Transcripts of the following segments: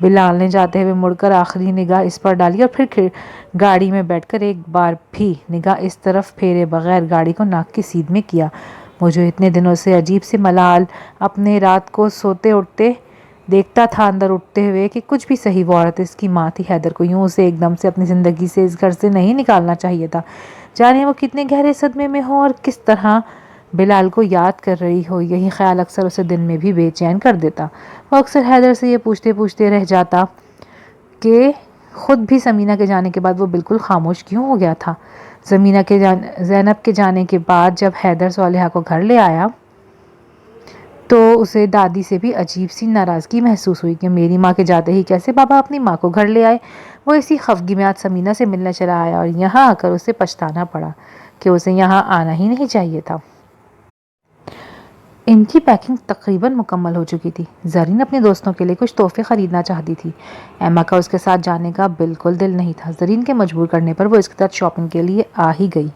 بلال نے جاتے ہوئے مڑ کر آخری نگاہ اس پر ڈالی اور پھر گاڑی میں بیٹھ کر ایک بار بھی نگاہ اس طرف پھیرے بغیر گاڑی کو ناک کی سیدھ میں کیا۔ وہ جو اتنے دنوں سے عجیب سی ملال اپنے رات کو سوتے اٹھتے دیکھتا تھا اندر اٹھتے ہوئے کہ کچھ بھی صحیح وہ عورت اس کی ماں تھی۔ حیدر کو یوں اسے ایک دم سے اپنی زندگی سے اس گھر سے نہیں نکالنا چاہیے تھا، جانے وہ کتنے گہرے صدمے میں ہو اور کس طرح بلال کو یاد کر رہی ہو۔ یہی خیال اکثر اسے دن میں بھی بے چین کر دیتا۔ وہ اکثر حیدر سے یہ پوچھتے پوچھتے رہ جاتا کہ خود بھی سمینہ کے جانے کے بعد وہ بالکل خاموش کیوں ہو گیا تھا۔ زینب کے جانے کے بعد جب حیدر صالحہ کو گھر لے آیا تو اسے دادی سے بھی عجیب سی ناراضگی محسوس ہوئی کہ میری ماں کے جاتے ہی کیسے بابا اپنی ماں کو گھر لے آئے۔ وہ اسی خفگی میں آج سمینہ سے ملنے چلا آیا اور یہاں آ کر اسے پچھتانا پڑا کہ اسے یہاں آنا ہی نہیں چاہیے تھا۔ ان کی پیکنگ تقریباً مکمل ہو چکی تھی۔ زرین اپنے دوستوں کے لیے کچھ تحفے خریدنا چاہتی تھی۔ ایما کا اس کے ساتھ جانے کا بالکل دل نہیں تھا۔ زرین کے مجبور کرنے پر وہ اس کے ساتھ شاپنگ کے لیے آ ہی گئی۔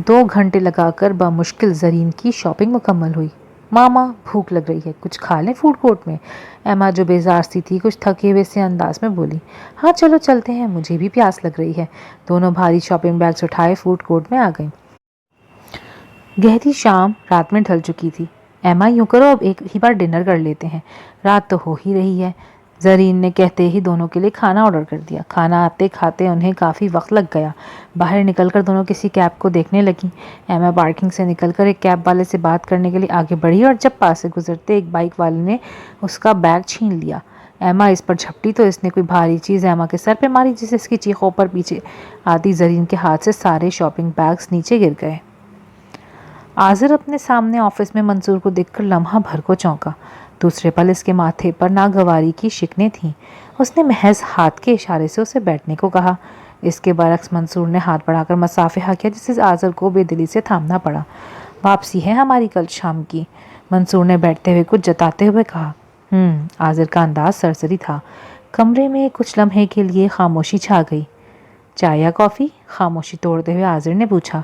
2 گھنٹے لگا کر بمشکل زرین کی شاپنگ مکمل ہوئی۔ ماما بھوک لگ رہی ہے، کچھ کھا لیں فوڈ کورٹ میں؟ ایما جو بیزار سی تھی کچھ تھکے ہوئے سے انداز میں بولی۔ ہاں چلو چلتے ہیں، مجھے بھی پیاس لگ رہی ہے۔ دونوں بھاری شاپنگ بیگز اٹھائے فوڈ کورٹ میں آ گئیں۔ گہری شام رات میں ڈھل چکی تھی۔ ایما یوں کرو اب ایک ہی بار ڈنر کر لیتے ہیں، رات تو ہو ہی رہی ہے۔ زرین نے کہتے ہی دونوں کے لیے کھانا آرڈر کر دیا۔ کھانا آتے کھاتے انہیں کافی وقت لگ گیا۔ باہر نکل کر دونوں کسی کیب کو دیکھنے لگیں۔ ایما پارکنگ سے نکل کر ایک کیب والے سے بات کرنے کے لیے آگے بڑھی اور جب پاس سے گزرتے ایک بائک والے نے اس کا بیگ چھین لیا۔ ایما اس پر جھپٹی تو اس نے کوئی بھاری چیز ایما کے سر پہ ماری جسے اس کی چیخوں پر پیچھے آتی زرین کے ہاتھ سے سارے شاپنگ بیگز نیچے گر گئے۔ عاذر اپنے سامنے آفس میں منصور کو دیکھ کر لمحہ بھر کو چونکا۔ دوسرے پل اس کے ماتھے پر ناگواری کی شکنیں تھیں۔ اس نے محض ہاتھ کے اشارے سے اسے بیٹھنے کو کہا۔ اس کے برعکس منصور نے ہاتھ بڑھا کر مصافحہ کیا جسے عاذر کو بے دلی سے تھامنا پڑا۔ واپسی ہے ہماری کل شام کی، منصور نے بیٹھتے ہوئے کچھ جتاتے ہوئے کہا۔ عاذر کا انداز سرسری تھا۔ کمرے میں کچھ لمحے کے لیے خاموشی چھا گئی۔ چائے یا کافی؟ خاموشی توڑتے ہوئے عاذر نے پوچھا۔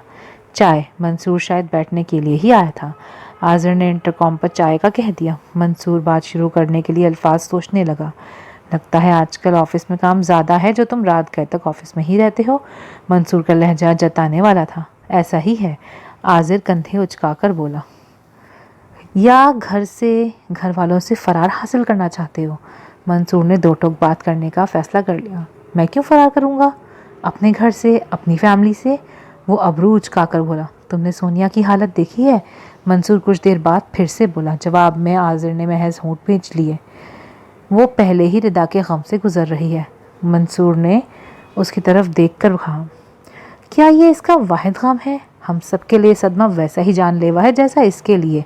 چائے، منصور شاید بیٹھنے کے لیے ہی آیا تھا۔ عاذر نے انٹرکام پر چائے کا کہہ دیا۔ منصور بات شروع کرنے کے لیے الفاظ سوچنے لگا۔ لگتا ہے آج کل آفس میں کام زیادہ ہے جو تم رات گئے تک آفس میں ہی رہتے ہو؟ منصور کا لہجہ جتانے والا تھا۔ ایسا ہی ہے، عاذر کندھے اچکا کر بولا۔ یا گھر والوں سے فرار حاصل کرنا چاہتے ہو؟ منصور نے دو ٹوک بات کرنے کا فیصلہ کر لیا۔ میں کیوں فرار کروں گا؟ اپنے گھر سے، اپنی فیملی سے؟ وہ ابرو اچکا کر بولا۔ تم نے سونیا کی حالت دیکھی ہے؟ منصور کچھ دیر بعد پھر سے بولا۔ جواب میں عاذر نے محض ہونٹ بھینچ لیے۔ وہ پہلے ہی ردا کے غم سے گزر رہی ہے۔ منصور نے اس کی طرف دیکھ کر کہا۔ کیا یہ اس کا واحد غم ہے؟ ہم سب کے لیے صدمہ ویسا ہی جان لیوا ہے جیسا اس کے لیے۔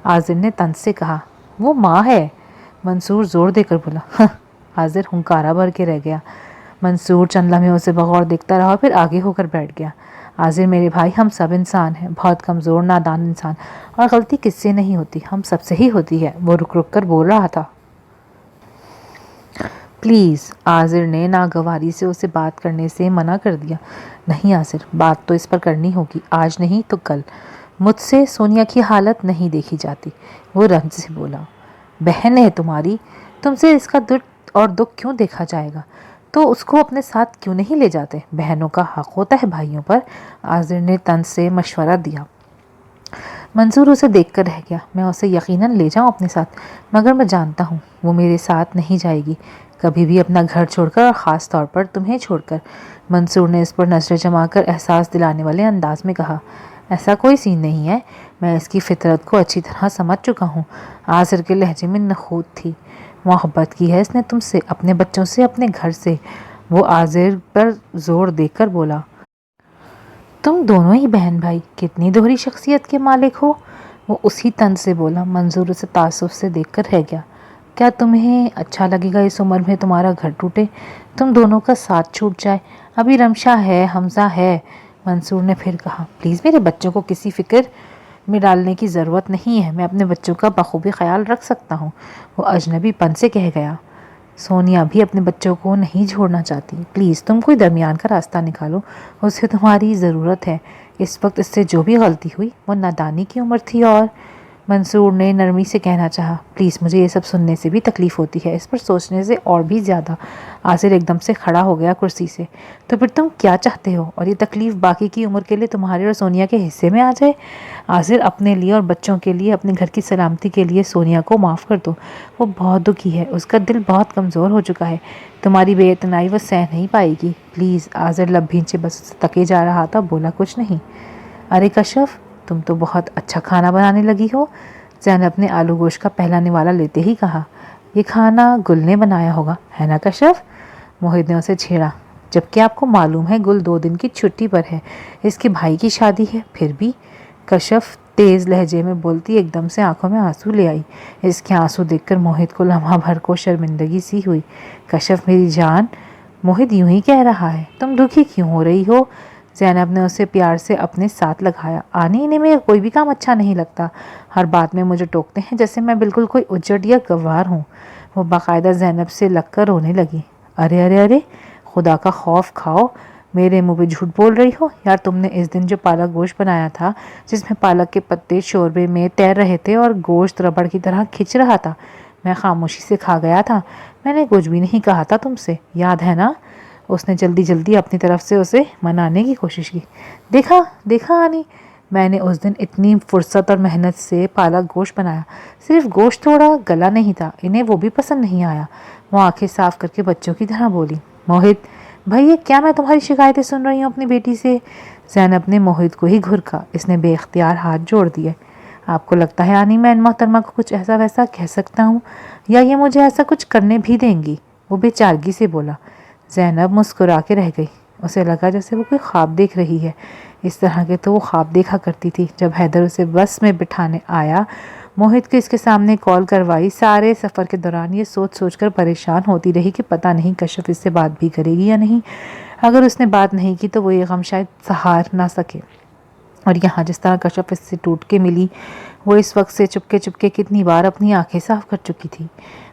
عاذر نے طنز سے کہا۔ وہ ماں ہے، منصور زور دے کر بولا۔ عاذر ہنکارا بھر کے رہ گیا۔ منصور چند لمحے اسے بغور دیکھتا رہا اور پھر آگے ہو کر بیٹھ گیا۔ عاذر میرے بھائی، ہم سب انسان ہیں، بہت کمزور نادان انسان، اور غلطی کس سے نہیں ہوتی، ہم سب سے ہی ہوتی ہے۔ وہ رک رک کر بول رہا تھا۔ پلیز، عاذر نے ناگواری سے اسے بات کرنے سے منع کر دیا۔ نہیں عاذر، بات تو اس پر کرنی ہوگی، آج نہیں تو کل۔ مجھ سے سونیا کی حالت نہیں دیکھی جاتی، وہ رنج سے بولا۔ بہن ہے تمہاری، تم سے اس کا درد اور دکھ کیوں دیکھا جائے گا؟ تو اس کو اپنے ساتھ کیوں نہیں لے جاتے؟ بہنوں کا حق ہوتا ہے بھائیوں پر، عاذر نے طنز سے مشورہ دیا۔ منصور اسے دیکھ کر رہ گیا۔ میں اسے یقیناً لے جاؤں اپنے ساتھ، مگر میں جانتا ہوں وہ میرے ساتھ نہیں جائے گی، کبھی بھی اپنا گھر چھوڑ کر، اور خاص طور پر تمہیں چھوڑ کر۔ منصور نے اس پر نظریں جما کر احساس دلانے والے انداز میں کہا۔ ایسا کوئی سین نہیں ہے، میں اس کی فطرت کو اچھی طرح سمجھ چکا ہوں۔ عاذر کے لہجے میں نخوت تھی۔ محبت کی ہے اس نے تم سے، اپنے بچوں سے، اپنے گھر سے۔ وہ عاذر پر زور دے کر بولا۔ تم دونوں ہی بہن بھائی کتنی دوہری شخصیت کے مالک ہو۔ وہ اسی طنز سے بولا۔ منصور اسے تعصب سے دیکھ کر رہ گیا۔ کیا تمہیں اچھا لگے گا اس عمر میں تمہارا گھر ٹوٹے، تم دونوں کا ساتھ چھوٹ جائے؟ ابھی رمشا ہے، حمزہ ہے۔ منصور نے پھر کہا۔ پلیز میرے بچوں کو کسی فکر میں ڈالنے کی ضرورت نہیں ہے، میں اپنے بچوں کا بخوبی خیال رکھ سکتا ہوں۔ وہ اجنبی پن سے کہہ گیا۔ سونیا بھی اپنے بچوں کو نہیں چھوڑنا چاہتی، پلیز تم کوئی درمیان کا راستہ نکالو، اسے تمہاری ضرورت ہے۔ اس وقت اس سے جو بھی غلطی ہوئی وہ نادانی کی عمر تھی، اور منصور نے نرمی سے کہنا چاہا، پلیز مجھے یہ سب سننے سے بھی تکلیف ہوتی ہے، اس پر سوچنے سے اور بھی زیادہ۔ آصر ایک دم سے کھڑا ہو گیا کرسی سے۔ تو پھر تم کیا چاہتے ہو؟ اور یہ تکلیف باقی کی عمر کے لیے تمہارے اور سونیا کے حصے میں آ جائے؟ آصر، اپنے لیے اور بچوں کے لیے، اپنے گھر کی سلامتی کے لیے سونیا کو معاف کر دو۔ وہ بہت دکھی ہے، اس کا دل بہت کمزور ہو چکا ہے، تمہاری بے اعتنائی وہ سہ نہیں پائے گی، پلیز۔ آصر لب بھینچے بس تکے جا رہا تھا، بولا کچھ نہیں۔ ارے کشف، تم تو بہت اچھا کھانا بنانے لگی ہو، زینب نے آلو گوشت کا پہلا نوالا لیتے ہی کہا۔ یہ کھانا گل نے بنایا ہوگا، ہے نا کشف؟ موہد نے اسے چھیڑا۔ جبکہ آپ کو معلوم ہے گل 2 دن کی چھٹی پر ہے، اس کے بھائی کی شادی ہے، پھر بھی۔ کشف تیز لہجے میں بولتی ایک دم سے آنکھوں میں آنسو لے آئی۔ اس کے آنسو دیکھ کر موہد کو لمحہ بھر کو شرمندگی سی ہوئی۔ کشف میری جان، موہد یوں ہی کہہ رہا ہے، تم دکھی کیوں ہو رہی ہو؟ زینب نے اسے پیار سے اپنے ساتھ لگایا۔ آنی، انہیں میرا کوئی بھی کام اچھا نہیں لگتا، ہر بات میں مجھے ٹوکتے ہیں جیسے میں بالکل کوئی اجڑ یا گوار ہوں۔ وہ باقاعدہ زینب سے لگ کر رونے لگی۔ ارے ارے ارے، خدا کا خوف کھاؤ، میرے منہ پہ جھوٹ بول رہی ہو یار۔ تم نے اس دن جو پالک گوشت بنایا تھا، جس میں پالک کے پتے شوربے میں تیر رہے تھے اور گوشت ربڑ کی طرح کھچ رہا تھا، میں خاموشی سے کھا گیا تھا، میں نے کچھ بھی نہیں کہا تھا تم سے، یاد ہے نا؟ اس نے جلدی جلدی اپنی طرف سے اسے منانے کی کوشش کی۔ دیکھا دیکھا آنی، میں نے اس دن اتنی فرصت اور محنت سے پالک گوشت بنایا، صرف گوشت تھوڑا گلا نہیں تھا، انہیں وہ بھی پسند نہیں آیا۔ وہ آنکھیں صاف کر کے بچوں کی طرح بولی۔ موہد بھائی، یہ کیا میں تمہاری شکایتیں سن رہی ہوں اپنی بیٹی سے؟ زینب نے موہد کو ہی گھرکا، اس نے بے اختیار ہاتھ جوڑ دیے۔ آپ کو لگتا ہے آنی میں ان محترمہ کو کچھ ایسا ویسا کہہ سکتا ہوں، یا یہ مجھے ایسا کچھ کرنے بھی دیں گی؟ وہ بے چارگی سے بولا۔ زینب مسکرا کے رہ گئی، اسے لگا جیسے وہ کوئی خواب دیکھ رہی ہے۔ اس طرح کے تو وہ خواب دیکھا کرتی تھی۔ جب حیدر اسے بس میں بٹھانے آیا، موہد کو اس کے سامنے کال کروائی، سارے سفر کے دوران یہ سوچ سوچ کر پریشان ہوتی رہی کہ پتہ نہیں کشف اس سے بات بھی کرے گی یا نہیں۔ اگر اس نے بات نہیں کی تو وہ یہ غم شاید سہار نہ سکے۔ اور یہاں جس طرح کشف اس سے ٹوٹ کے ملی، وہ اس وقت سے چپکے چپکے کتنی بار اپنی آنکھیں صاف کر چکی تھی۔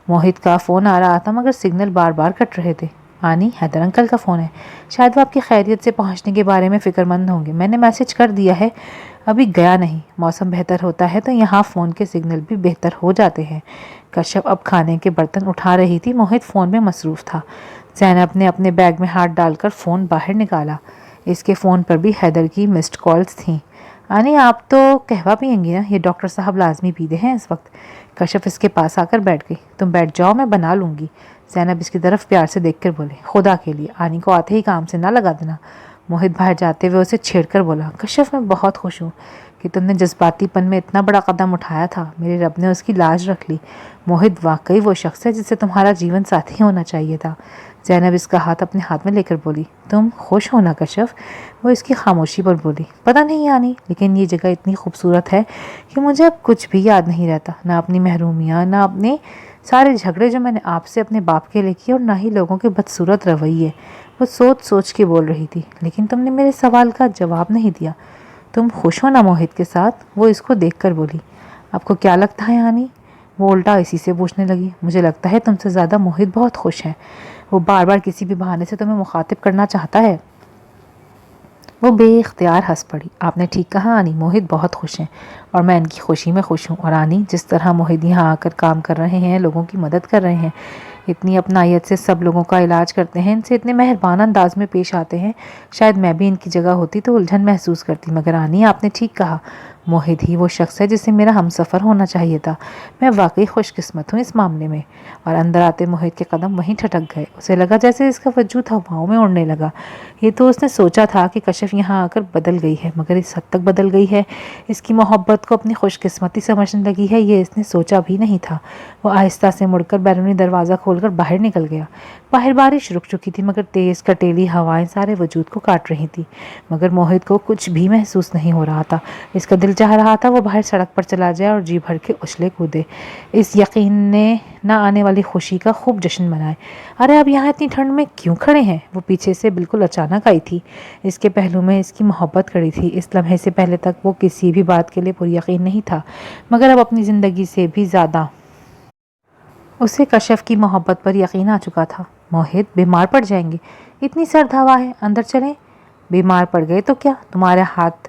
موہد کا فون آ رہا تھا مگر سگنل بار بار کٹ رہے تھے۔ آنی، حیدر انکل کا فون ہے، شاید وہ آپ کی خیریت سے پہنچنے کے بارے میں فکر مند ہوں گے، میں نے میسج کر دیا ہے، ابھی گیا نہیں، موسم بہتر ہوتا ہے تو یہاں فون کے سگنل بھی بہتر ہو جاتے ہیں۔ کشف اب کھانے کے برتن اٹھا رہی تھی، موہد فون میں مصروف تھا۔ زینب نے اپنے بیگ میں ہاتھ ڈال کر فون باہر نکالا، اس کے فون پر بھی حیدر کی مسڈ کالز تھیں۔ آنی، آپ تو قہوہ پئیں گی نا؟ یہ ڈاکٹر صاحب لازمی پیتے ہیں اس وقت۔ کشف اس کے پاس آ کر بیٹھ گئی۔ تم بیٹھ جاؤ، میں بنا لوں گی۔ زینب اس کی طرف پیار سے دیکھ کر بولے، خدا کے لیے آنی کو آتے ہی کام سے نہ لگا دینا۔ موہد باہر جاتے ہوئے اسے چھیڑ کر بولا، کشف میں بہت خوش ہوں کہ تم نے جذباتی پن میں اتنا بڑا قدم اٹھایا تھا، میرے رب نے اس کی لاج رکھ لی۔ موہد واقعی وہ شخص ہے جسے تمہارا جیون ساتھی ہونا چاہیے تھا۔ زینب اس کا ہاتھ اپنے ہاتھ میں لے کر بولی، تم خوش ہو نا کشف؟ وہ اس کی خاموشی پر بولی، پتہ نہیں آنی، لیکن یہ جگہ اتنی خوبصورت ہے کہ مجھے اب کچھ بھی یاد نہیں رہتا، نہ اپنی محرومیاں، نہ اپنے سارے جھگڑے جو میں نے آپ سے اپنے باپ کے لے کیے، اور نہ ہی لوگوں کے بدصورت رویے۔ وہ سوچ سوچ کے بول رہی تھی، لیکن تم نے میرے سوال کا جواب نہیں دیا، تم خوش ہو نا موہد کے ساتھ؟ وہ اس کو دیکھ کر بولی، آپ کو کیا لگتا ہے آنی؟ وہ الٹا اسی سے پوچھنے لگی، مجھے لگتا ہے تم سے زیادہ موہد بہت خوش ہے، وہ بار بار کسی بھی بہانے سے تمہیں مخاطب کرنا چاہتا ہے۔ وہ بے اختیار ہنس پڑی۔ آپ نے ٹھیک کہا آنی، موہد بہت خوش ہیں اور میں ان کی خوشی میں خوش ہوں۔ اور آنی، جس طرح موہد یہاں آ کر کام کر رہے ہیں، لوگوں کی مدد کر رہے ہیں، اتنی اپنائیت سے سب لوگوں کا علاج کرتے ہیں، ان سے اتنے مہربان انداز میں پیش آتے ہیں، شاید میں بھی ان کی جگہ ہوتی تو الجھن محسوس کرتی۔ مگر آنی، آپ نے ٹھیک کہا، موہد ہی وہ شخص ہے جسے میرا ہمسفر ہونا چاہیے تھا، میں واقعی خوش قسمت ہوں اس معاملے میں۔ اور اندر آتے موہد کے قدم وہیں ٹھٹک گئے، اسے لگا جیسے اس کا وجود ہواؤں میں اڑنے لگا۔ یہ تو اس نے سوچا تھا کہ کشف یہاں آ کر بدل گئی ہے، مگر اس حد تک بدل گئی ہے، اس کی محبت کو اپنی خوش قسمتی سمجھنے لگی ہے، یہ اس نے سوچا بھی نہیں تھا۔ وہ آہستہ سے مڑ کر بیرونی دروازہ کھول کر باہر نکل گیا۔ باہر بارش رک چکی تھی مگر تیز کٹیلی ہوائیں سارے وجود کو کاٹ رہی تھی، مگر موہد کو کچھ بھی محسوس نہیں ہو رہا تھا۔ اس کا دل چاہ رہا تھا وہ باہر سڑک پر چلا جائے اور جی بھر کے اچھلے کودے، اس یقین نے نہ آنے والی خوشی کا خوب جشن منائے۔ ارے اب یہاں اتنی ٹھنڈ میں کیوں کھڑے ہیں؟ وہ پیچھے سے بالکل اچانک آئی تھی، اس کے پہلو میں اس کی محبت کھڑی تھی۔ اس لمحے سے پہلے تک وہ کسی بھی بات کے لیے پر یقین نہیں تھا، مگر اب اپنی زندگی سے بھی زیادہ اسے کشف کی محبت پر یقین آ چکا تھا۔ موہد، بیمار پڑ جائیں گے، اتنی سرد ہوا ہے، اندر چلیں؟ بیمار پڑ گئے تو کیا، تمہارے ہاتھ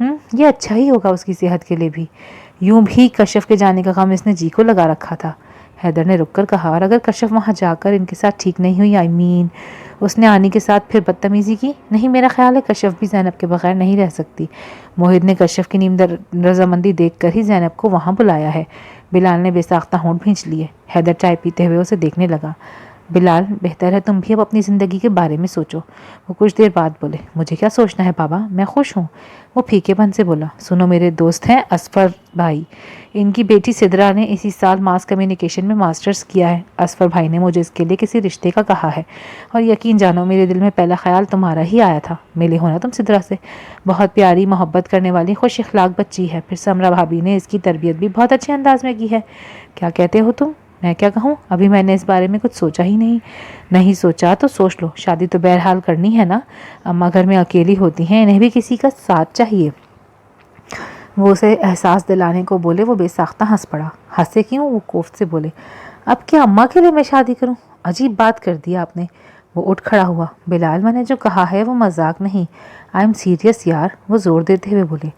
یہ اچھا ہی ہوگا اس کی صحت کے لیے بھی. یوں بھی کشف کے جانے کا غم اس نے جی کو لگا رکھا تھا. حیدر نے رک کر کہا، اور اگر کشف وہاں جا کر ان کے ساتھ ٹھیک نہیں ہوئی، اس نے آنی کے ساتھ پھر بدتمیزی کی؟ نہیں، میرا خیال ہے کشف بھی زینب کے بغیر نہیں رہ سکتی. موہد نے کشف کی نیم رضامندی دیکھ کر ہی زینب کو وہاں بلایا ہے. بلال نے بے ساختہ ہونٹ بھینچ لیے. حیدر چائے پیتے ہوئے اسے دیکھنے لگا. بلال، بہتر ہے تم بھی اب اپنی زندگی کے بارے میں سوچو. وہ کچھ دیر بعد بولے، مجھے کیا سوچنا ہے بابا، میں خوش ہوں. وہ پھیکے پن سے بولا، سنو، میرے دوست ہیں اصفر بھائی، ان کی بیٹی سدرا نے اسی سال ماس کمیونیکیشن میں ماسٹرز کیا ہے. اصفر بھائی نے مجھے اس کے لیے کسی رشتے کا کہا ہے، اور یقین جانو میرے دل میں پہلا خیال تمہارا ہی آیا تھا. ملے ہونا تم سدرا سے، بہت پیاری، محبت کرنے والی، خوش اخلاق بچی ہے. پھر سمرا بھابی نے اس کی تربیت بھی بہت اچھے انداز میں کی ہے. کیا کہتے ہو تم؟ میں کیا کہوں، ابھی میں نے اس بارے میں کچھ سوچا ہی نہیں. نہیں سوچا تو سوچ لو، شادی تو بہرحال کرنی ہے نا. اماں گھر میں اکیلی ہوتی ہیں، انہیں بھی کسی کا ساتھ چاہیے. وہ اسے احساس دلانے کو بولے. وہ بے ساختہ ہنس پڑا. ہنسے کیوں؟ وہ کوفت سے بولے، اب کیا اماں کے لیے میں شادی کروں؟ عجیب بات کر دی آپ نے. وہ اٹھ کھڑا ہوا. بلال، میں نے جو کہا ہے وہ مذاق نہیں، آئی ایم سیریس یار. وہ زور دیتے ہوئے بولے،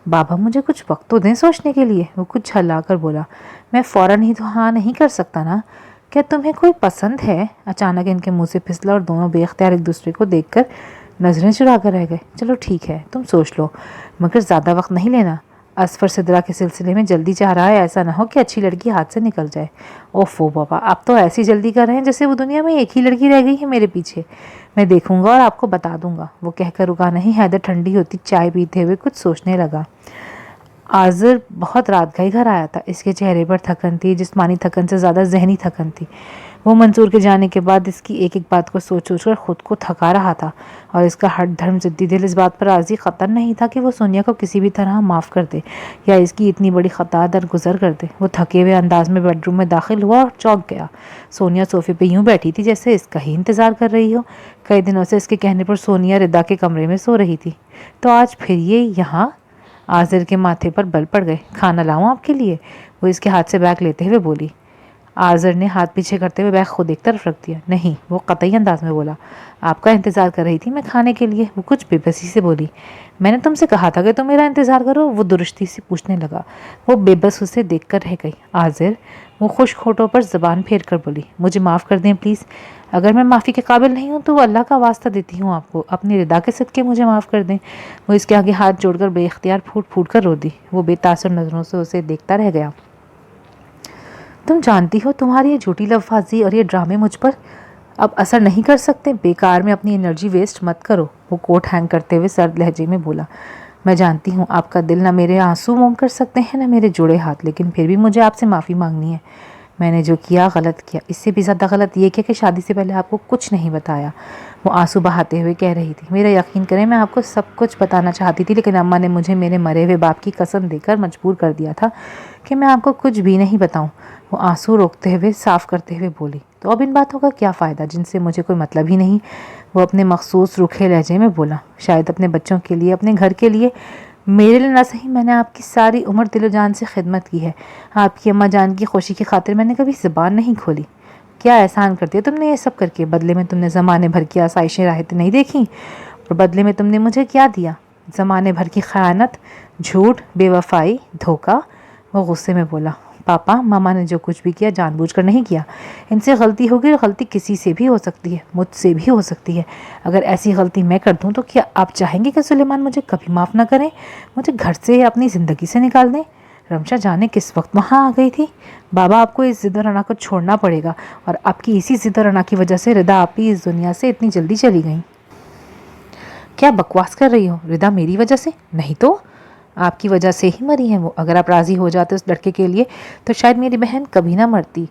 بابا مجھے کچھ وقت تو دیں سوچنے کے لیے. وہ کچھ جھلا کر بولا، میں فوراً ہی تو ہاں نہیں کر سکتا نا. کیا تمہیں کوئی پسند ہے؟ اچانک ان کے منہ سے پھسلا اور دونوں بے اختیار ایک دوسرے کو دیکھ کر نظریں چرا کر رہ گئے. چلو ٹھیک ہے، تم سوچ لو، مگر زیادہ وقت نہیں لینا. اصفر سدرا کے سلسلے میں جلدی چاہ رہا ہے، ایسا نہ ہو کہ اچھی لڑکی ہاتھ سے نکل جائے. اوفو بابا، آپ تو ایسی جلدی کر رہے ہیں جیسے وہ دنیا میں ایک ہی لڑکی رہ گئی ہے میرے پیچھے. میں دیکھوں گا اور آپ کو بتا دوں گا. وہ کہہ کر رکا نہیں. حیدر ٹھنڈی ہوتی چائے پیتے ہوئے کچھ سوچنے لگا. آذر بہت رات گئی گھر آیا تھا. اس کے چہرے پر تھکن تھی، جسمانی تھکن سے زیادہ ذہنی تھکن تھی. وہ منصور کے جانے کے بعد اس کی ایک ایک بات کو سوچ سوچ کر خود کو تھکا رہا تھا، اور اس کا ہٹ دھرم ضدی دل اس بات پر راضی قطعاً نہیں تھا کہ وہ سونیا کو کسی بھی طرح معاف کر دے یا اس کی اتنی بڑی خطا درگزر کر دے. وہ تھکے ہوئے انداز میں بیڈ روم میں داخل ہوا اور چونک گیا. سونیا صوفے پہ یوں بیٹھی تھی جیسے اس کا ہی انتظار کر رہی ہو. کئی دنوں سے اس کے کہنے پر سونیا ردا کے کمرے میں سو رہی تھی، تو آج پھر یہ یہاں. آذر کے ماتھے پر بل پڑ گئے. کھانا لاؤں آپ کے لیے؟ وہ اس کے ہاتھ سے بیگ لیتے ہوئے بولی. آذر نے ہاتھ پیچھے کرتے ہوئے بیگ خود ایک طرف رکھ دیا. نہیں، وہ قطعی انداز میں بولا. آپ کا انتظار کر رہی تھی میں کھانے کے لیے. وہ کچھ بے بسی سے بولی. میں نے تم سے کہا تھا کہ تم میرا انتظار کرو. وہ درستی سے پوچھنے لگا. وہ بے بس اسے دیکھ کر رہ گئی. آذر، وہ خشک ہونٹوں پر زبان پھیر کر بولی، مجھے معاف کر دیں پلیز. اگر میں معافی کے قابل نہیں ہوں تو وہ اللہ کا واسطہ دیتی ہوں آپ کو، اپنی ردا کے صدقے مجھے معاف کر دیں. وہ اس کے آگے ہاتھ جوڑ کر بے اختیار پھوٹ پھوٹ کر رو دی. وہ بے تاثر نظروں سے اسے دیکھتا رہ گیا. تم جانتی ہو تمہاری یہ جھوٹی لفظی اور یہ ڈرامے مجھ پر اب اثر نہیں کر سکتے. بیکار میں اپنی انرجی ویسٹ مت کرو. وہ کوٹ ہینگ کرتے ہوئے سرد لہجے میں بولا. میں جانتی ہوں آپ کا دل نہ میرے آنسو موم کر سکتے ہیں نہ میرے جوڑے ہاتھ، لیکن پھر بھی مجھے آپ سے معافی مانگنی ہے. میں نے جو کیا غلط کیا. اس سے بھی زیادہ غلط یہ کیا کہ شادی سے پہلے آپ کو کچھ نہیں بتایا. وہ آنسو بہاتے ہوئے کہہ رہی تھی. میرا یقین کریں، میں آپ کو سب کچھ بتانا چاہتی تھی، لیکن اماں نے مجھے میرے مرے ہوئے باپ کی قسم دے کر مجبور کر دیا تھا کہ میں آپ کو کچھ بھی نہیں بتاؤں. وہ آنسو روکتے ہوئے صاف کرتے ہوئے بولی. تو اب ان باتوں کا کیا فائدہ جن سے مجھے کوئی مطلب ہی نہیں. وہ اپنے مخصوص روکھے لہجے میں بولا. شاید اپنے بچوں کے لیے، اپنے گھر کے لیے، میرے لیے نہ صحیح، میں نے آپ کی ساری عمر دل و جان سے خدمت کی ہے. آپ کی اماں جان کی خوشی کی خاطر میں نے کبھی زبان نہیں کھولی. کیا احسان کر دیا تم نے یہ سب کر کے؟ بدلے میں تم نے زمانے بھر کی آسائشیں راحتیں نہیں دیکھیں، اور بدلے میں تم نے مجھے کیا دیا؟ زمانے بھر کی خیانت، جھوٹ، بے وفائی، دھوکہ. وہ غصے میں بولا. پاپا، ماما نے جو کچھ بھی کیا جان بوجھ کر نہیں کیا. ان سے غلطی ہوگی، اور غلطی کسی سے بھی ہو سکتی ہے، مجھ سے بھی ہو سکتی ہے. اگر ایسی غلطی میں کر دوں تو کیا آپ چاہیں گے کہ سلیمان مجھے کبھی معاف نہ کریں، مجھے گھر سے یا اپنی زندگی سے نکال دیں؟ رمشا جانے کس وقت وہاں آ گئی تھی. بابا، آپ کو اس ضد اور انا کو چھوڑنا پڑے گا، اور آپ کی اسی ضد اور انا کی وجہ سے ردا آپی اس دنیا سے اتنی جلدی چلی گئیں. کیا بکواس کر رہی ہو؟ ردا میری وجہ سے نہیں تو آپ کی وجہ سے ہی مری ہیں وہ. اگر آپ راضی ہو جاتے اس لڑکے کے لیے تو شاید میری بہن کبھی نہ مرتی.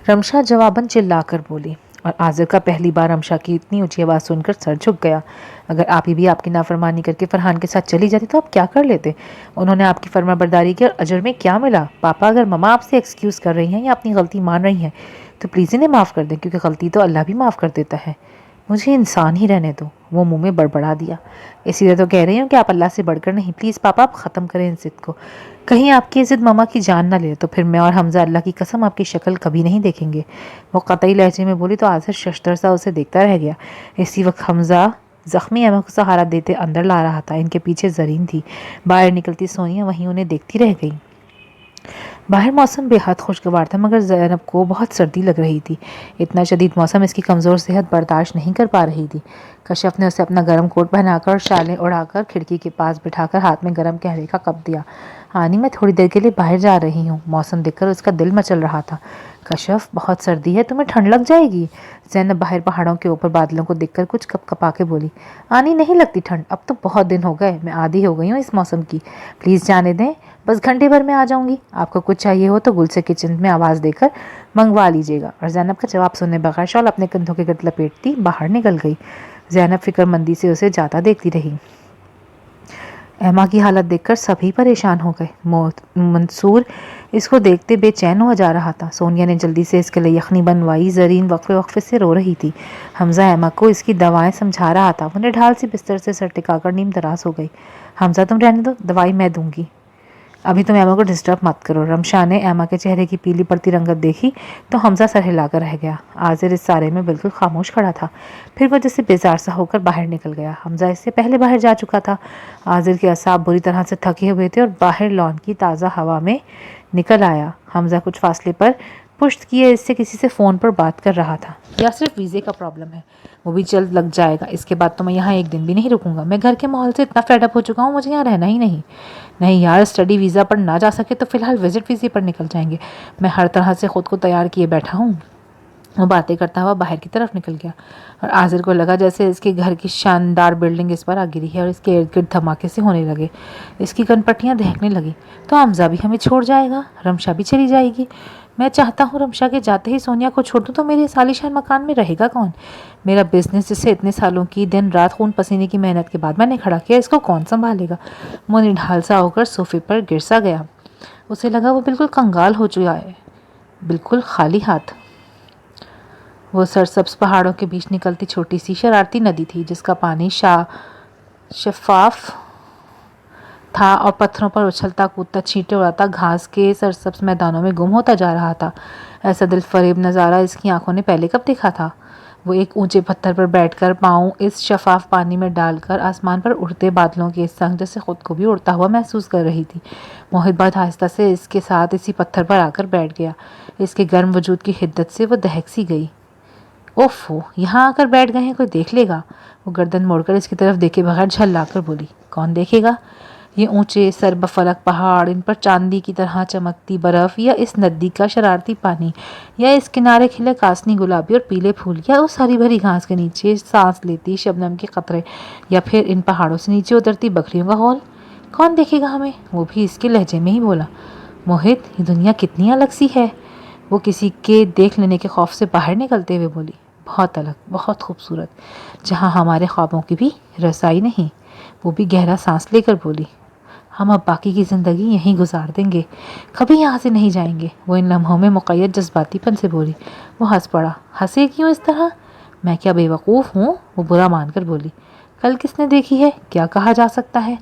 رمشا جواباً چلا کر بولی. اور آذر کا پہلی بار رمشا کی اتنی اونچی آواز سن کر سر جھک گیا. اگر آپ ہی بھی آپ کی نافرمانی کر کے فرحان کے ساتھ چلی جاتی تو آپ کیا کر لیتے؟ انہوں نے آپ کی فرما برداری کی، اور اجر میں کیا ملا؟ پاپا، اگر مما آپ سے ایکسکیوز کر رہی ہیں یا اپنی غلطی مان رہی ہیں تو پلیز انہیں معاف کر دیں، کیونکہ غلطی تو اللہ بھی معاف کر دیتا ہے. مجھے انسان ہی رہنے دو. وہ منہ میں بڑبڑا دیا. اسی لیے تو کہہ رہی ہوں کہ آپ اللہ سے بڑھ کر نہیں. پلیز پاپا، آپ ختم کریں ان ضد کو. کہیں آپ کی ضد ماما کی جان نہ لے تو پھر میں اور حمزہ اللہ کی قسم آپ کی شکل کبھی نہیں دیکھیں گے. وہ قطعی لہجے میں بولی تو آذر ششدر سا اسے دیکھتا رہ گیا. اسی وقت حمزہ زخمی ایما کو سہارا دیتے اندر لا رہا تھا۔ ان کے پیچھے زرین تھی۔ باہر نکلتی سونیا وہیں انہیں دیکھتی رہ گئی۔ باہر موسم بے حد خوشگوار تھا مگر زینب کو بہت سردی لگ رہی تھی۔ اتنا شدید موسم اس کی کمزور صحت برداشت نہیں کر پا رہی تھی۔ کشف نے اسے اپنا گرم کوٹ پہنا کر اور شالیں اڑا کر کھڑکی کے پاس بٹھا کر ہاتھ میں گرم قہوے کا کپ دیا۔ آنی میں تھوڑی دیر کے لیے باہر جا رہی ہوں۔ موسم دیکھ کر اس کا دل مچل رہا تھا۔ کشف بہت سردی ہے، تمہیں ٹھنڈ لگ جائے گی۔ زینب باہر پہاڑوں کے اوپر بادلوں کو دیکھ کر کچھ کپ کپا کے بولی۔ آنی نہیں لگتی ٹھنڈ، اب تو بہت دن ہو گئے، میں عادی ہو گئی ہوں اس موسم کی، پلیز جانے دیں، بس گھنٹے بھر میں آ جاؤں گی۔ آپ کو کچھ چاہیے ہو تو گل سے کچن میں آواز دے کر منگوا لیجیے گا۔ اور زینب کا جواب سننے بغیر شال اپنے کندھوں کے گرد لپیٹتی باہر نکل گئی۔ زینب فکر مندی سے اسے جاتا دیکھتی رہی۔ ایما کی حالت دیکھ کر سبھی پریشان ہو گئے۔ منصور اس کو دیکھتے بے چین ہو جا رہا تھا۔ سونیا نے جلدی سے اس کے لیے یخنی بنوائی۔ زرین وقفے وقفے سے رو رہی تھی۔ حمزہ ایما کو اس کی دوائیں سمجھا رہا تھا۔ وہ نڈھال سی بستر سے سر ٹکا کر نیم دراز ہو گئی۔ حمزہ تم رہنے دو، دوائی میں دوں گی، ابھی تم ایما کو ڈسٹرب مت کرو۔ رمشا نے ایما کے چہرے کی پیلی پڑتی رنگت دیکھی تو حمزہ سر ہلا کر رہ گیا۔ عاذر اس سارے میں بالکل خاموش کھڑا تھا، پھر وہ جیسے بیزار سا ہو کر باہر نکل گیا۔ حمزہ اس سے پہلے باہر جا چکا تھا۔ عاذر کے اعصاب بری طرح سے تھکے ہوئے تھے اور باہر لان کی تازہ ہوا میں نکل آیا۔ حمزہ کچھ فاصلے پر پشت کیے اس سے کسی سے فون پر بات کر رہا تھا۔ یا صرف ویزے کا پرابلم ہے، وہ بھی جلد لگ جائے گا، اس کے بعد تو میں یہاں ایک دن بھی نہیں رکوں گا۔ میں گھر کے ماحول سے اتنا فیڈ اپ ہو چکا ہوں، مجھے یہاں رہنا ہی نہیں۔ نہیں یار، اسٹڈی ویزا پر نہ جا سکے تو فی الحال وزٹ ویزے پر نکل جائیں گے، میں ہر طرح سے خود کو تیار کیے بیٹھا ہوں۔ وہ باتیں کرتا ہوا باہر کی طرف نکل گیا اور عاذر کو لگا جیسے اس کے گھر کی شاندار بلڈنگ اس پر آ گری ہے اور اس کے ارد گرد دھماکے سے ہونے لگے۔ اس کی کن پٹیاں دہکنے لگی۔ تو حمزہ بھی ہمیں چھوڑ جائے گا، رمشا بھی چلی جائے گی۔ میں چاہتا ہوں رمشا کے جاتے ہی سونیا کو چھوڑ دوں تو میرے عالیشان مکان میں رہے گا کون؟ میرا بزنس جسے اتنے سالوں کی دن رات خون پسینے کی محنت کے بعد میں نے کھڑا کیا، اس کو کون سنبھالے گا؟ وہ نڈھال سا ہو کر صوفے پر گر سا گیا۔ اسے لگا وہ بالکل کنگال ہو چکا ہے، بالکل خالی ہاتھ۔ وہ سرسبز پہاڑوں کے بیچ نکلتی چھوٹی سی شرارتی ندی تھی جس کا پانی شفاف تھا اور پتھروں پر اچھلتا کودتا چھینٹے اڑاتا گھاس کے سرسبز میدانوں میں گم ہوتا جا رہا تھا۔ ایسا دل فریب نظارہ اس کی آنکھوں نے پہلے کب دیکھا تھا؟ وہ ایک اونچے پتھر پر بیٹھ کر پاؤں اس شفاف پانی میں ڈال کر آسمان پر اڑتے بادلوں کے سنگ جیسے خود کو بھی اڑتا ہوا محسوس کر رہی تھی۔ موہت بہت آہستہ سے اس کے ساتھ اسی پتھر پر آ کر بیٹھ گیا۔ اس کے گرم وجود کی حدت سے وہ دہک سی گئی۔ اوفو، یہاں آ کر بیٹھ گئے ہیں، کوئی دیکھ لے گا؟ وہ گردن موڑ کر اس کی طرف دیکھے بغیر جھل کر بولی۔ کون دیکھے گا؟ یہ اونچے سر بفلک پہاڑ، ان پر چاندی کی طرح چمکتی برف، یا اس ندی کا شرارتی پانی، یا اس کنارے کھلے کاسنی گلابی اور پیلے پھول، یا اس ہری بھری گھاس کے نیچے سانس لیتی شبنم کے قطرے، یا پھر ان پہاڑوں سے نیچے اترتی بکریوں کا ہول؟ کون دیکھے گا ہمیں؟ وہ بھی اس کے لہجے میں ہی بولا۔ موہت، یہ دنیا کتنی الگ سی ہے، وہ کسی کے دیکھ لینے کے خوف سے باہر نکلتے ہوئے بولی۔ بہت الگ، بہت خوبصورت، جہاں ہمارے خوابوں کی بھی رسائی نہیں۔ وہ بھی گہرا سانس لے کر بولی۔ ہم اب باقی کی زندگی یہیں گزار دیں گے، کبھی یہاں سے نہیں جائیں گے۔ وہ ان لمحوں میں مقید جذباتی پن سے بولی۔ وہ ہنس پڑا۔ ہنسے کیوں اس طرح؟ میں کیا بے وقوف ہوں؟ وہ برا مان کر بولی۔ کل کس نے دیکھی ہے، کیا کہا جا سکتا ہے؟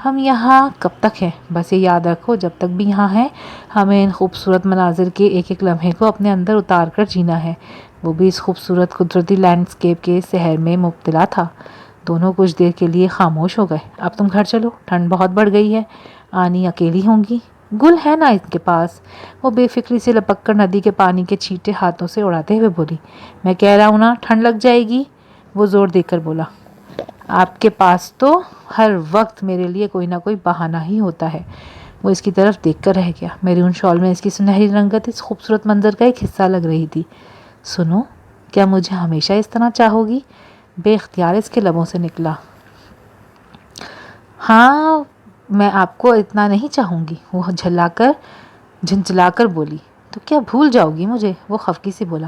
ہم یہاں کب تک ہیں؟ بس یہ یاد رکھو، جب تک بھی یہاں ہیں ہمیں ان خوبصورت مناظر کے ایک ایک لمحے کو اپنے اندر اتار کر جینا ہے۔ وہ بھی اس خوبصورت قدرتی لینڈسکیپ کے سحر میں مبتلا تھا۔ دونوں کچھ دیر کے لیے خاموش ہو گئے۔ اب تم گھر چلو، ٹھنڈ بہت بڑھ گئی ہے، آنی اکیلی ہوں گی، گل ہے نا ان کے پاس؟ وہ بے فکری سے لپک کر ندی کے پانی کے چھینٹے ہاتھوں سے اڑاتے ہوئے بولی۔ میں کہہ رہا ہوں نا، ٹھنڈ لگ جائے گی، وہ زور دے کر بولا۔ آپ کے پاس تو ہر وقت میرے لیے کوئی نہ کوئی بہانہ ہی ہوتا ہے۔ وہ اس کی طرف دیکھ کر رہ گیا۔ میرون شال میں اس کی سنہری رنگت اس خوبصورت منظر کا ایک حصہ لگ رہی تھی۔ سنو، کیا مجھے ہمیشہ اس طرح چاہو گی؟ بے اختیار اس کے لبوں سے نکلا۔ ہاں، میں آپ کو اتنا نہیں چاہوں گی، وہ جھنجھلا کر بولی۔ تو کیا بھول جاؤ گی مجھے؟ وہ خفگی سے بولا۔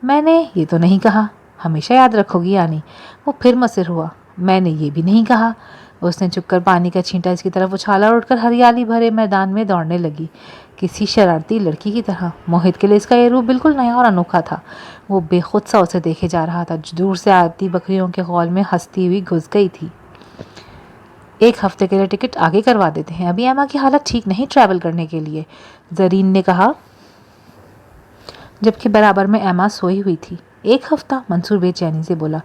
میں نے یہ تو نہیں کہا، ہمیشہ یاد رکھو گی آنی۔ وہ پھر مصر ہوا۔ میں نے یہ بھی نہیں کہا۔ اس نے چپ کر پانی کا چھینٹا اس کی طرف اچھالا اور اٹھ کر ہریالی بھرے میدان میں دوڑنے لگی، کسی شرارتی لڑکی کی طرح۔ موہت کے لیے اس کا یہ روپ بالکل نیا اور انوکھا تھا۔ وہ بے خود سا اسے دیکھے جا رہا تھا، جو دور سے آتی بکریوں کے غول میں ہنستی ہوئی گھس گئی تھی۔ ایک ہفتے کے لیے ٹکٹ آگے کروا دیتے ہیں، ابھی ایما کی حالت ٹھیک نہیں ٹریول کرنے کے لیے، زرین نے کہا، جبکہ برابر میں ایما سوئی ہوئی تھی۔ ایک ہفتہ؟ منصور بے چینی سے بولا۔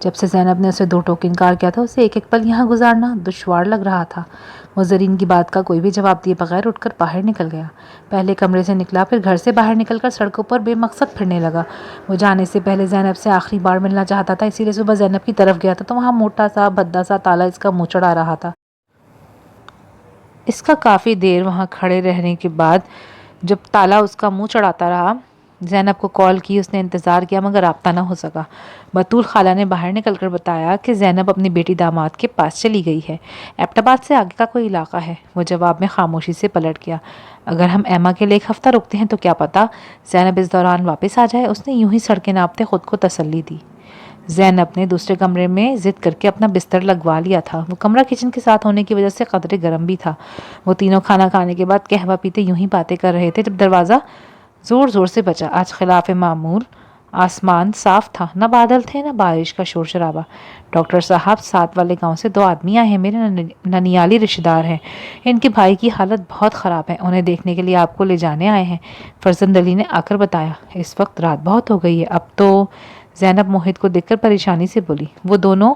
جب سے زینب نے اسے 2 ٹوک انکار کیا تھا، اسے ایک ایک پل یہاں گزارنا دشوار لگ رہا تھا۔ وہ زرین کی بات کا کوئی بھی جواب دیے بغیر اٹھ کر باہر نکل گیا۔ پہلے کمرے سے نکلا، پھر گھر سے باہر نکل کر سڑکوں پر بے مقصد پھرنے لگا۔ وہ جانے سے پہلے زینب سے آخری بار ملنا چاہتا تھا، اسی لیے صبح زینب کی طرف گیا تھا تو وہاں موٹا سا بھدا سا تالا اس کا منہ چڑھا رہا تھا۔ اس کا کافی دیر وہاں کھڑے رہنے کے بعد جب تالا اس کا منہ چڑھاتا رہا، زینب کو کال کی، اس نے انتظار کیا مگر رابطہ نہ ہو سکا۔ بطول خالہ نے باہر نکل کر بتایا کہ زینب اپنی بیٹی داماد کے پاس چلی گئی ہے، ایبٹ آباد سے آگے کا کوئی علاقہ ہے۔ وہ جواب میں خاموشی سے پلٹ گیا۔ اگر ہم ایما کے لیے 1 ہفتہ رکتے ہیں تو کیا پتا زینب اس دوران واپس آ جائے۔ اس نے یوں ہی سڑکیں ناپتے خود کو تسلی دی۔ زینب نے دوسرے کمرے میں ضد کر کے اپنا بستر لگوا لیا تھا۔ وہ کمرہ کچن کے ساتھ ہونے کی وجہ سے قدرے گرم بھی تھا۔ وہ تینوں کھانا کھانے کے بعد قہوہ پیتے یوں ہی باتیں کر رہے تھے جب دروازہ زور زور سے بجا۔ آج خلاف معمول آسمان صاف تھا، نہ بادل تھے نہ بارش کا شور شرابہ۔ ڈاکٹر صاحب، ساتھ والے گاؤں سے 2 آدمی آئے ہیں، میرے ننیالی رشتہ دار ہیں۔ ان کے بھائی کی حالت بہت خراب ہے، انہیں دیکھنے کے لیے آپ کو لے جانے آئے ہیں، فرزند علی نے آ کر بتایا۔ اس وقت رات بہت ہو گئی ہے، اب تو زینب موہت کو دیکھ کر پریشانی سے بولی۔ وہ دونوں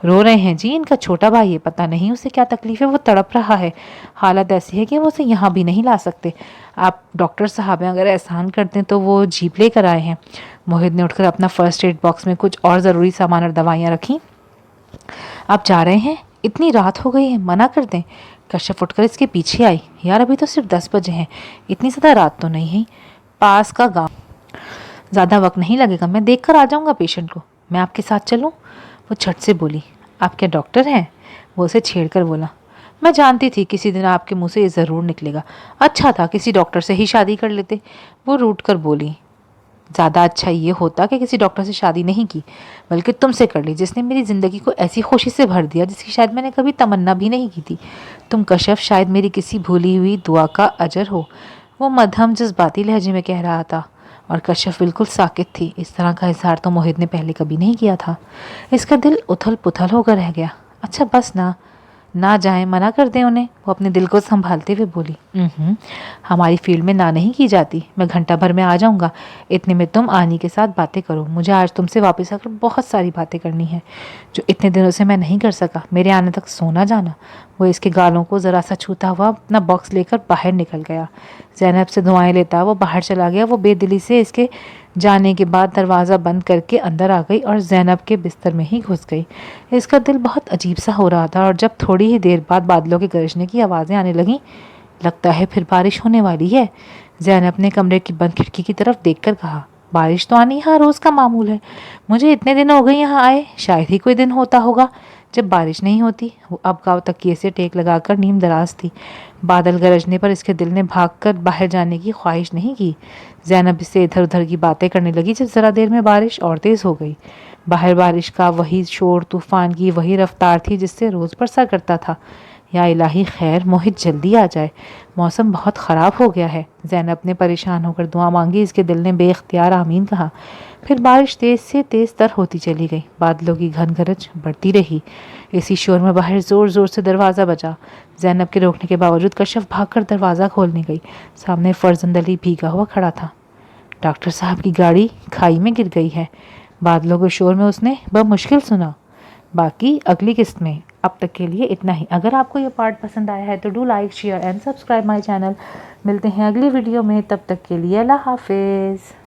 رو رہے ہیں جی، ان کا چھوٹا بھائی ہے، پتہ نہیں اسے کیا تکلیف ہے، وہ تڑپ رہا ہے، حالت ایسی ہے کہ وہ اسے یہاں بھی نہیں لا سکتے۔ آپ ڈاکٹر صاحب ہیں، اگر احسان کرتے ہیں تو وہ جیپ لے کر آئے ہیں۔ موہت نے اٹھ کر اپنا فرسٹ ایڈ باکس میں کچھ اور ضروری سامان اور دوائیاں رکھیں۔ آپ جا رہے ہیں؟ اتنی رات ہو گئی ہے، منع کر دیں۔ کشف اٹھ کر اس کے پیچھے آئی۔ یار ابھی تو صرف 10 بجے ہیں، اتنی زیادہ رات تو نہیں ہے، پاس کا گاؤں، زیادہ وقت نہیں لگے گا، میں دیکھ کر آ جاؤں گا پیشنٹ کو۔ میں آپ کے ساتھ چلوں؟ وہ جھٹ سے بولی۔ آپ کیا ڈاکٹر ہیں؟ وہ اسے چھیڑ کر بولا۔ میں جانتی تھی کسی دن آپ کے منہ سے یہ ضرور نکلے گا، اچھا تھا کسی ڈاکٹر سے ہی شادی کر لیتے۔ وہ روٹ کر بولی۔ زیادہ اچھا یہ ہوتا کہ کسی ڈاکٹر سے شادی نہیں کی بلکہ تم سے کر لی، جس نے میری زندگی کو ایسی خوشی سے بھر دیا جس کی شاید میں نے کبھی تمنا بھی نہیں کی تھی۔ تم کشف شاید میری کسی بھولی ہوئی دعا کا اجر ہو۔ وہ مدھم جذباتی لہجے میں کہہ رہا تھا اور کشف بالکل ساکت تھی۔ اس طرح کا اظہار تو موہت نے پہلے کبھی نہیں کیا تھا۔ اس کا دل اتھل پتھل ہو کر رہ گیا۔ اچھا بس نہ جائیں، منع کر دیں انہیں، وہ اپنے دل کو سنبھالتے ہوئے بولی۔ ہماری فیلڈ میں نہ نہیں کی جاتی، میں گھنٹہ بھر میں آ جاؤں گا، اتنے میں تم آنی کے ساتھ باتیں کرو۔ مجھے آج تم سے واپس آ کر بہت ساری باتیں کرنی ہیں جو اتنے دنوں سے میں نہیں کر سکا، میرے آنے تک سونا جانا۔ وہ اس کے گالوں کو ذرا سا چھوتا ہوا اپنا باکس لے کر باہر نکل گیا۔ زینب سے دعائیں لیتا وہ باہر چلا گیا۔ وہ بے دلی سے اس کے جانے کے بعد دروازہ بند کر کے اندر آ گئی اور زینب کے بستر میں ہی گھس گئی۔ اس کا دل بہت عجیب سا ہو رہا تھا اور جب تھوڑی ہی دیر بعد بادلوں کے گرجنے کی آوازیں آنے لگیں، لگتا ہے پھر بارش ہونے والی ہے، زینب نے کمرے کی بند کھڑکی کی طرف دیکھ کر کہا۔ بارش تو آنی یہاں روز کا معمول ہے، مجھے اتنے دن ہو گئے یہاں آئے، شاید ہی کوئی دن ہوتا ہوگا جب بارش نہیں ہوتی۔ وہ اب گاؤں تکیے سے ٹیک لگا کر نیم دراز تھی۔ بادل گرجنے پر اس کے دل نے بھاگ کر باہر جانے کی خواہش نہیں کی۔ زینب اس سے ادھر ادھر کی باتیں کرنے لگی جب ذرا دیر میں بارش اور تیز ہو گئی۔ باہر بارش کا وہی شور، طوفان کی وہی رفتار تھی جس سے روز برسا کرتا تھا۔ یا الہی خیر، موہت جلدی آ جائے، موسم بہت خراب ہو گیا ہے۔ زینب نے پریشان ہو کر دعا مانگی۔ اس کے دل نے بے اختیار آمین کہا۔ پھر بارش تیز سے تیز تر ہوتی چلی گئی، بادلوں کی گھن گرج بڑھتی رہی۔ اسی شور میں باہر زور زور سے دروازہ بجا۔ زینب کے روکنے کے باوجود کشف بھاگ کر دروازہ کھولنے گئی۔ سامنے فرزند علی بھیگا ہوا کھڑا تھا۔ ڈاکٹر صاحب کی گاڑی کھائی میں گر گئی ہے، بادلوں کے شور میں اس نے بمشکل سنا۔ باقی اگلی قسط میں۔ اب تک کے لیے اتنا ہی۔ اگر آپ کو یہ پارٹ پسند آیا ہے تو do like, share and subscribe my channel. ملتے ہیں اگلی ویڈیو میں، تب تک کے لیے اللہ حافظ۔